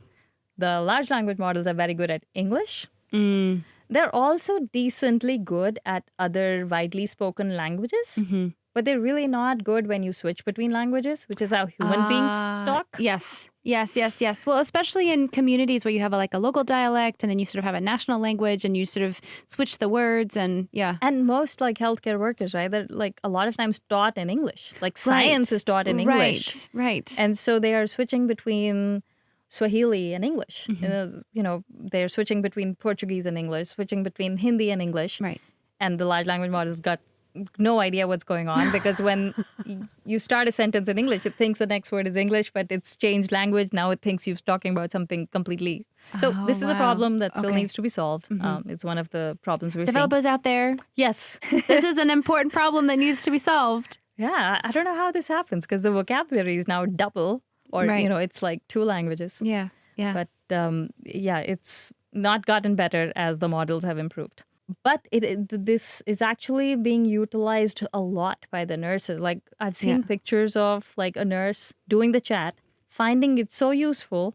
the large language models are very good at English. They're also decently good at other widely spoken languages. But they're really not good when you switch between languages, which is how human beings talk. Yes. Well, especially in communities where you have a local dialect and then you sort of have a national language and you sort of switch the words and And most like healthcare workers, right? They're like a lot of times taught in English. Like science is taught in English. Right. And so they are switching between Swahili and English. They're switching between Portuguese and English, switching between Hindi and English. Right. And the large language models got no idea what's going on because when you start a sentence in English, it thinks the next word is English, but it's changed language. Now it thinks you're talking about something completely. So this is a problem that still needs to be solved. It's one of the problems we're seeing. Developers out there. Yes. This is an important problem that needs to be solved. Yeah. I don't know how this happens because the vocabulary is now double or, it's like 2 languages. Yeah. But it's not gotten better as the models have improved. But this is actually being utilized a lot by the nurses. Like I've seen pictures of like a nurse doing the chat, finding it so useful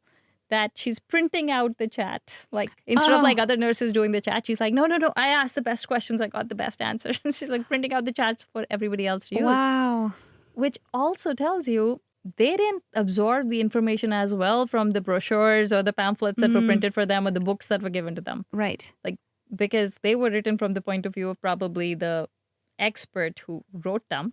that she's printing out the chat. Like instead of like other nurses doing the chat, she's like, no, I asked the best questions. I got the best answer. She's like printing out the chats for everybody else to use. Wow. Which also tells you they didn't absorb the information as well from the brochures or the pamphlets that were printed for them or the books that were given to them. Right. Like because they were written from the point of view of probably the expert who wrote them.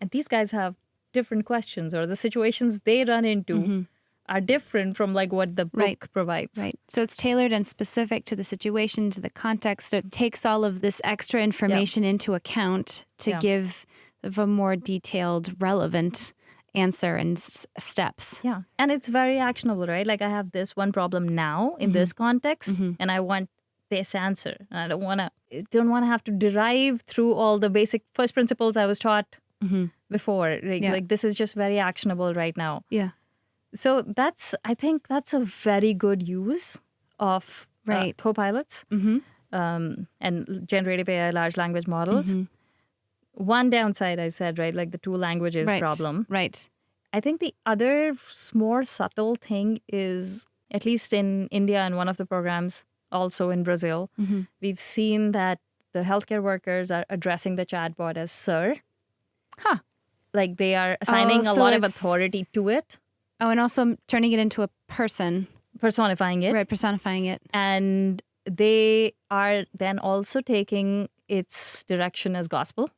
And these guys have different questions, or the situations they run into are different from like what the book provides. Right. So it's tailored and specific to the situation, to the context. So it takes all of this extra information into account to give a more detailed, relevant answer and steps. Yeah. And it's very actionable, right? Like I have this one problem now in this context, and I want this answer. And I don't want to have to derive through all the basic first principles I was taught before. Like this is just very actionable right now. Yeah. So I think that's a very good use of co-pilots and generative AI large language models. One downside, I said, right, like the two languages problem. Right. I think the other more subtle thing is, at least in India and one of the programs, also in Brazil, we've seen that the healthcare workers are addressing the chatbot as sir. Huh. Like they are assigning a lot of authority to it. Oh, and also turning it into a person. Personifying it. Right, personifying it. And they are then also taking its direction as gospel.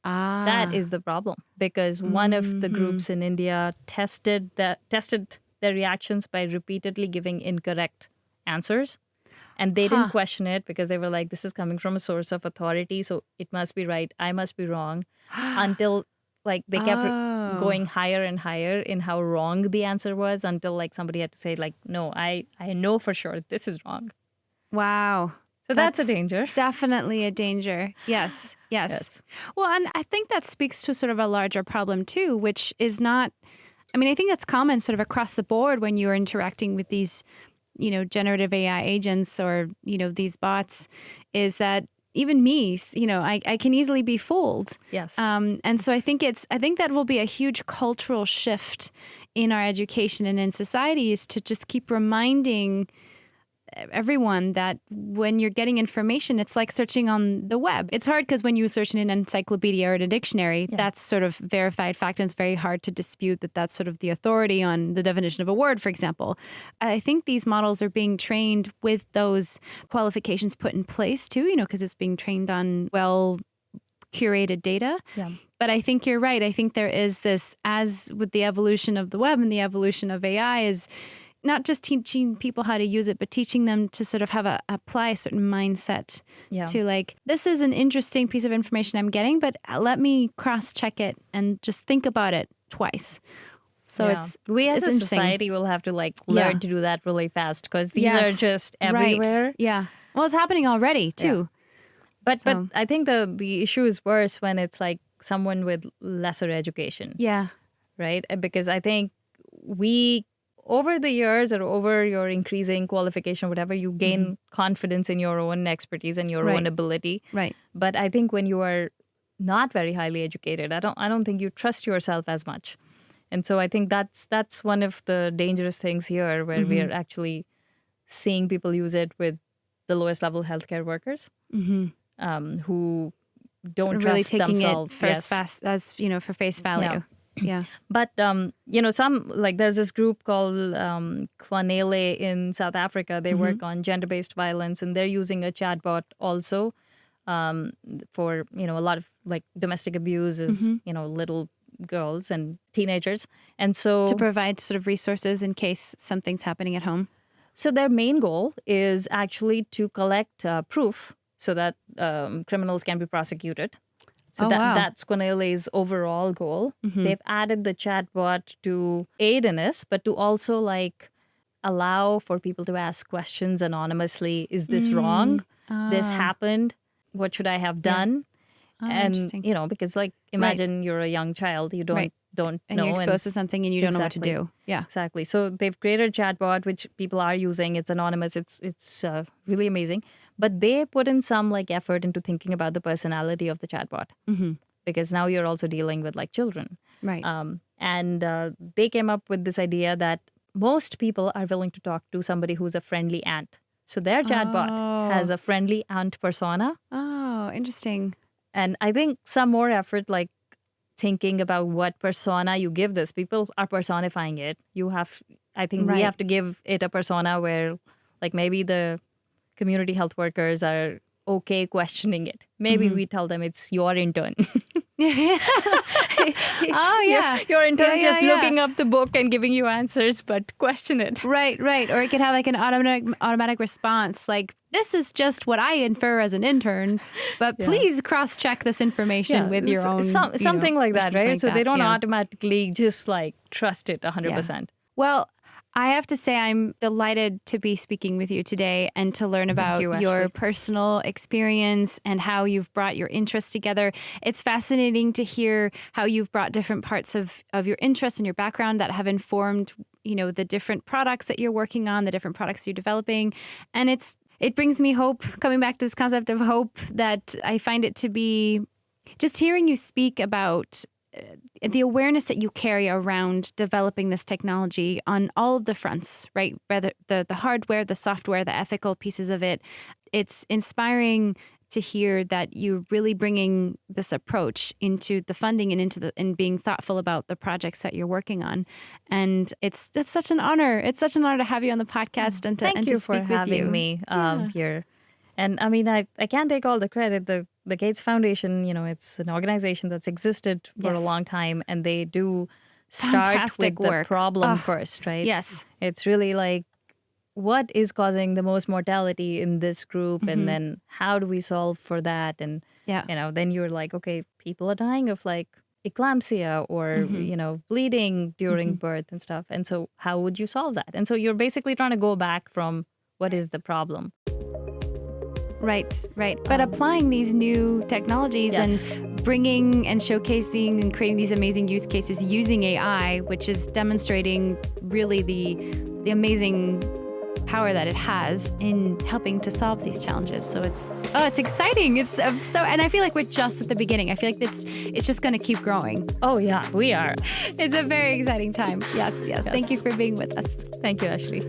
That is the problem, because one of the groups in India tested their reactions by repeatedly giving incorrect answers. And they didn't question it because they were like, this is coming from a source of authority, so it must be right. I must be wrong. Until like they kept going higher and higher in how wrong the answer was, until like somebody had to say like, no, I know for sure this is wrong. Wow. So that's a danger. Definitely a danger. Yes. Well, and I think that speaks to sort of a larger problem too, which is not, I mean, I think that's common sort of across the board when you're interacting with these, generative AI agents or, these bots, is that even me, I can easily be fooled. Yes. And so I think that will be a huge cultural shift in our education and in society, is to just keep reminding everyone that when you're getting information, it's like searching on the web. It's hard because when you search in an encyclopedia or in a dictionary, that's sort of verified fact, and it's very hard to dispute that that's sort of the authority on the definition of a word, for example. I think these models are being trained with those qualifications put in place too, because it's being trained on well-curated data. Yeah. But I think you're right. I think there is this, as with the evolution of the web and the evolution of AI, is not just teaching people how to use it, but teaching them to sort of apply a certain mindset to like, this is an interesting piece of information I'm getting, but let me cross-check it and just think about it twice. So we as a society will have to like learn to do that really fast, because these are just everywhere. Right. Yeah. Well, it's happening already too. Yeah. But I think the issue is worse when it's like someone with lesser education. Yeah. Right? Because I think over the years, or over your increasing qualification, whatever, you gain confidence in your own expertise and your own ability. Right. But I think when you are not very highly educated, I don't think you trust yourself as much. And so I think that's one of the dangerous things here, where we are actually seeing people use it with the lowest level healthcare workers who don't really trust taking themselves. It fast as for face value. Yeah. But, some, like there's this group called Kwanele in South Africa. They work on gender-based violence, and they're using a chatbot also for, a lot of like domestic abuse is, little girls and teenagers. And so to provide sort of resources in case something's happening at home. So their main goal is actually to collect proof so that criminals can be prosecuted. So that's Cornelia's overall goal. They've added the chatbot to aid in this, but to also like allow for people to ask questions anonymously. Is this wrong? This happened. What should I have done? And because like imagine you're a young child, you don't know, and you're exposed to something and you don't know what to do. Yeah, exactly. So they've created a chatbot which people are using. It's anonymous. It's really amazing. But they put in some like effort into thinking about the personality of the chatbot, because now you're also dealing with like children, right? And they came up with this idea that most people are willing to talk to somebody who's a friendly aunt. So their chatbot has a friendly aunt persona. Oh, interesting. And I think some more effort, like thinking about what persona you give this. People are personifying it. We have to give it a persona where like maybe the community health workers are okay questioning it. Maybe we tell them it's your intern. Oh, yeah. Your intern's Yeah, just yeah. looking up the book and giving you answers, but question it. Right. Or it could have like an automatic response, like, this is just what I infer as an intern, but please cross-check this information with your own. Something like that, right? So they don't yeah. automatically just like trust it 100%. Well, I have to say I'm delighted to be speaking with you today and to learn about you, your Ashley. personal experience and how you've brought your interests together. It's fascinating to hear how you've brought different parts of your interest and your background that have informed, the different products that you're working on, the different products you're developing. And it brings me hope, coming back to this concept of hope, that I find it to be just hearing you speak about the awareness that you carry around developing this technology on all of the fronts, right? Whether the hardware, the software, the ethical pieces of it. It's inspiring to hear that you're really bringing this approach into the funding and and being thoughtful about the projects that you're working on. And it's such an honor. It's such an honor to have you on the podcast and to Thank you to speak for having with you. me here. And I mean, I can't take all the credit. The Gates Foundation, it's an organization that's existed for a long time, and they do start Fantastic with work. the problem first, right? Yes. It's really like, what is causing the most mortality in this group, and then how do we solve for that? And then you're like, okay, people are dying of like eclampsia or bleeding during birth and stuff. And so how would you solve that? And so you're basically trying to go back from what is the problem. Right. But applying these new technologies and bringing and showcasing and creating these amazing use cases using AI, which is demonstrating really the amazing power that it has in helping to solve these challenges. So it's exciting. And I feel like we're just at the beginning. I feel like it's just going to keep growing. Oh yeah, we are. It's a very exciting time. Yes. Thank you for being with us. Thank you, Ashley.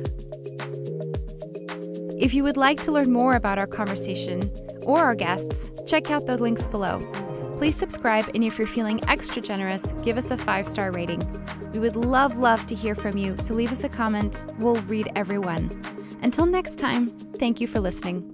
If you would like to learn more about our conversation or our guests, check out the links below. Please subscribe, and if you're feeling extra generous, give us a 5-star rating. We would love to hear from you, so leave us a comment. We'll read every one. Until next time, thank you for listening.